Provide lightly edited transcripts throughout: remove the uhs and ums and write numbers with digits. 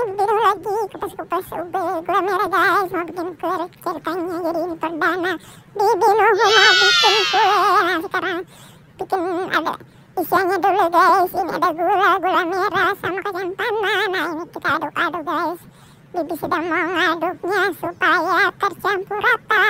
ini biru lagi, kupas-kupas ube gula merah guys, mau bikin kue ceritanya. Jadi ini perdana Bibi Nuhu mau bikin kue. Nah sekarang bikin ada isiannya dulu guys. Ini ada gula merah sama kacang tanah. Nah ini kita aduk-aduk guys. Bibi sedang mau ngaduknya supaya tercampur rata.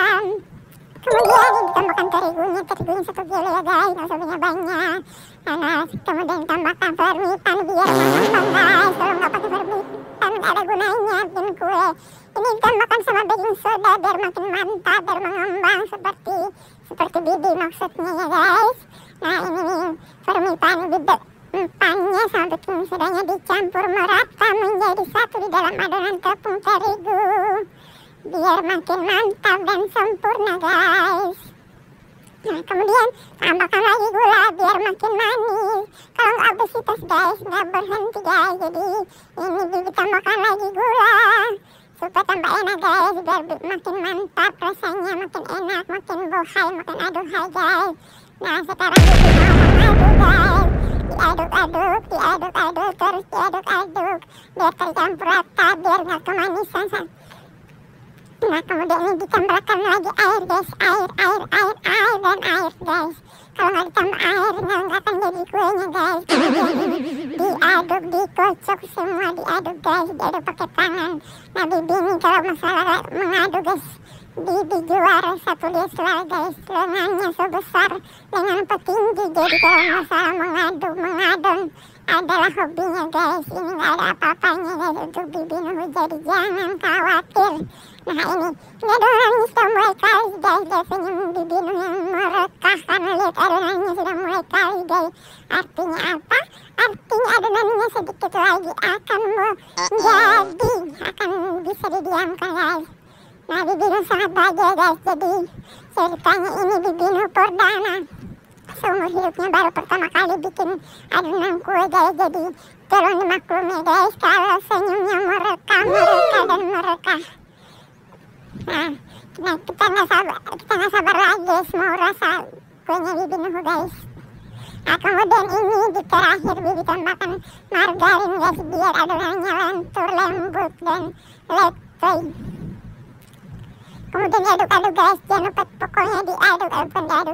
Kemudian ini ditambahkan terigunya 1 kilo ya guys, nggak usah banyak. Nah, kemudian tambahkan fermentan biar mengembang guys. Kalau nggak pakai fermentan nggak ada gunanya bikin kue. Ini ditambahkan sama baking soda biar makin mantap, biar mengembang seperti Bibi maksudnya ya guys. Nah ini nih fermentan Bibi. Empangnya sama baking sodanya dicampur merata menjadi satu di dalam adonan tepung terigu biar makin mantap dan sempurna guys. Nah kemudian tambahkan lagi gula biar makin manis. Kalau nggak obesitas guys, nggak berhenti guys. Jadi ini ditambahkan lagi gula supaya tambah enak guys, biar makin mantap rasanya, makin enak, makin bohai, makin aduhai guys. Nah sekarang Bibi mau mengaduk guys. Diaduk-aduk terus diaduk-aduk biar tercampur rata, biar nggak kemanisan. Nah kemudian ini ditambahkan lagi air guys, air dan air guys. Kalau nggak ditambah air nggak akan jadi kuenya guys. Kemudian ini diaduk, dikocok semua, diaduk guys, diaduk pakai tangan. Nah Bibi ini kalau masalah mengaduk guys, Bibi juara 1 Leslar guys. Lengannya sebesar lengan petinggi. Jadi kalau masalah mengadon adalah hobinya guys. Ini nggak ada apa-apanya guys untuk Bibi Nuhu, jadi jangan khawatir. Nah ini adonannya sudah mulai kali guys. Biasanya Bibi Nuhu yang merekah karena lihat adonannya sudah mulai kali guys. Artinya apa? Artinya adonannya sedikit lagi akan menjadi, akan bisa didiamkan guys. Nah Bibi Nuhu sangat bahagia guys. Jadi ceritanya ini Bibi Nuhu perdana seumur hidupnya baru pertama kali bikin adonan kue guys. Jadi tolong dimaklumi guys kalau senyumnya merekah dan merekah. Nah kita nggak sabar lagi guys mau rasa kuenya Bibi Nuhu guys. Nah kemudian ini di terakhir Bibi tambahkan margarin guys biar adonannya lentur, lembut dan letoy. Kemudian diaduk-aduk guys, jangan lupa pokoknya diaduk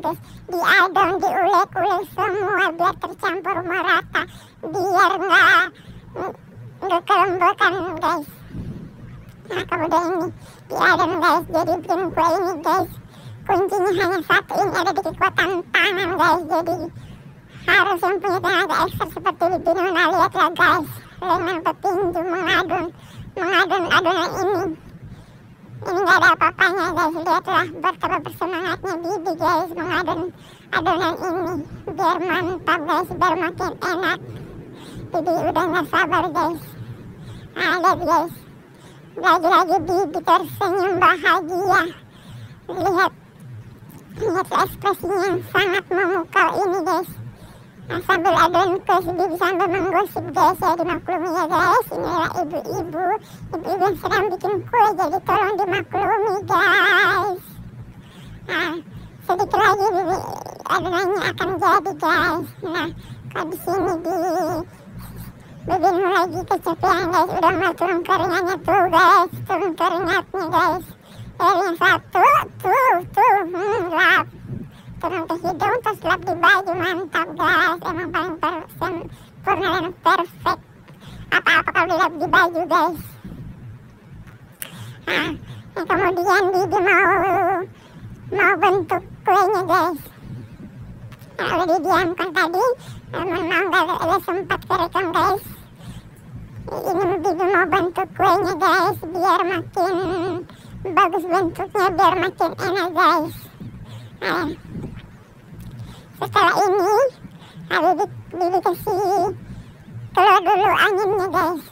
guys. Diadon, diulek-ulek semua biar tercampur merata, biar nggak kelembutan guys. Nah kemudian ini diadon guys, jadi bikin kue ini guys kuncinya hanya satu, ini ada di kekuatan tangan guys. Jadi harus yang punya tenaga ekstra seperti Bibi Nuhu. Nah lihatlah guys, lengan petinju mengadon adonan ini. Ini nggak ada apa-apanya guys, lihatlah betapa bersemangatnya Bibi guys mengadon adonan ini biar mantap guys, biar makin enak. Bibi udah nggak sabar guys. Nah lihat guys, lagi-lagi Bibi tersenyum bahagia. Lihat ekspresinya yang sangat memukau ini guys. Nah sambil adonan kue Bibi sambil menggosip guys ya, dimaklumi ya guys. Inilah ibu-ibu yang sedang bikin kue, jadi tolong dimaklumi guys. Nah sedikit lagi Bibi adonannya akan jadi guys. Nah kalau di sini Bibi Nuhu lagi kecapean guys, udah mulai turun keringatnya tuh guys, turun keringatnya guys. Yang satu tuh lap turun ke hidung terus lap di baju, mantap guys. Emang paling sempurna dan perfect apa-apa kalau dilap di baju guys. Nah kemudian Bibi mau bentuk kuenya guys. Nah udah didiamkan tadi, mau gak sempat kerekam guys. Ini Bibi mau bentuk kuenya guys biar makin bagus bentuknya, biar makin enak guys. Nah, setelah ini Bibi kasih keluar dulu anginnya guys.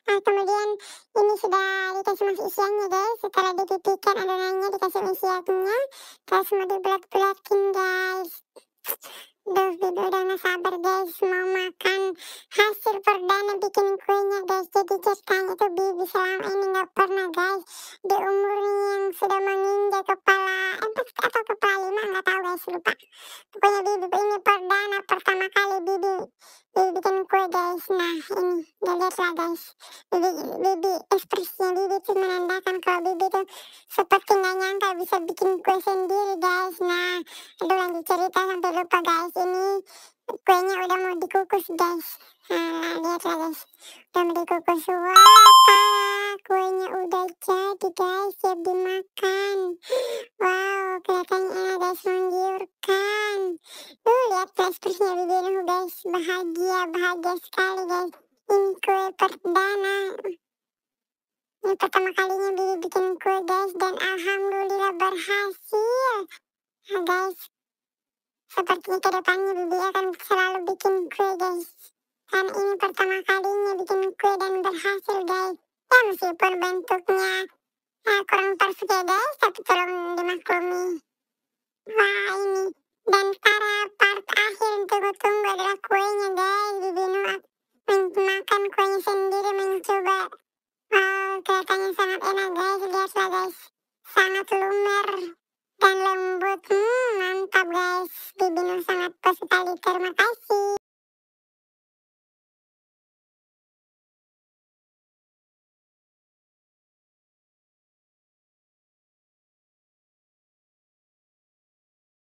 Nah kemudian ini sudah dikasih masuk isiannya guys. Setelah dipipihkan adonannya, dikasih isiannya, terus mau dibulat-bulatin guys. Duh Bibi udah gak sabar guys mau makan hasil perdana bikin kuenya guys. Jadi ceritanya tuh Bibi selama ini gak pernah guys, di umurnya yang sudah menginjak kepala 4 atau kepala 5 gak tahu guys, lupa. Pokoknya Bibi ini perdana pertama kali Bibi guys. Nah ini, lihatlah guys. Bibi ekspresinya Bibi tuh menandakan kalau Bibi tuh seperti nggak nyangka bisa bikin kue sendiri guys. Nah, aduh lanjut cerita sampai lupa guys. Ini kuenya udah mau dikukus guys. Nah, lihatlah guys. Udah mau dikukus. Wah, parah. Kuenya udah jadi guys, siap dimakan. Wow, kelihatannya enak guys, menggiurkan. Lihat ekspresinya Bibi Nuh guys. Bahagia sekali guys. Ini kue perdana. Ini pertama kalinya Bibi bikin kue guys, dan alhamdulillah berhasil. Nah guys, sepertinya kedepannya Bibi akan selalu bikin kue guys. Karena ini pertama kalinya bikin kue dan berhasil guys. Ya meskipun bentuknya kurang perfect ya guys, tapi tolong dimaklumi. Wah ini, dan para part akhir yang tunggu-tunggu adalah kuenya guys. Bibi Nuh makan kuenya sendiri, mencoba. Kelihatannya sangat enak guys, lihatlah guys. Sangat lumer dan lembut. Mantap guys. Bibi Nuh sangat puas sekali. Terima kasih.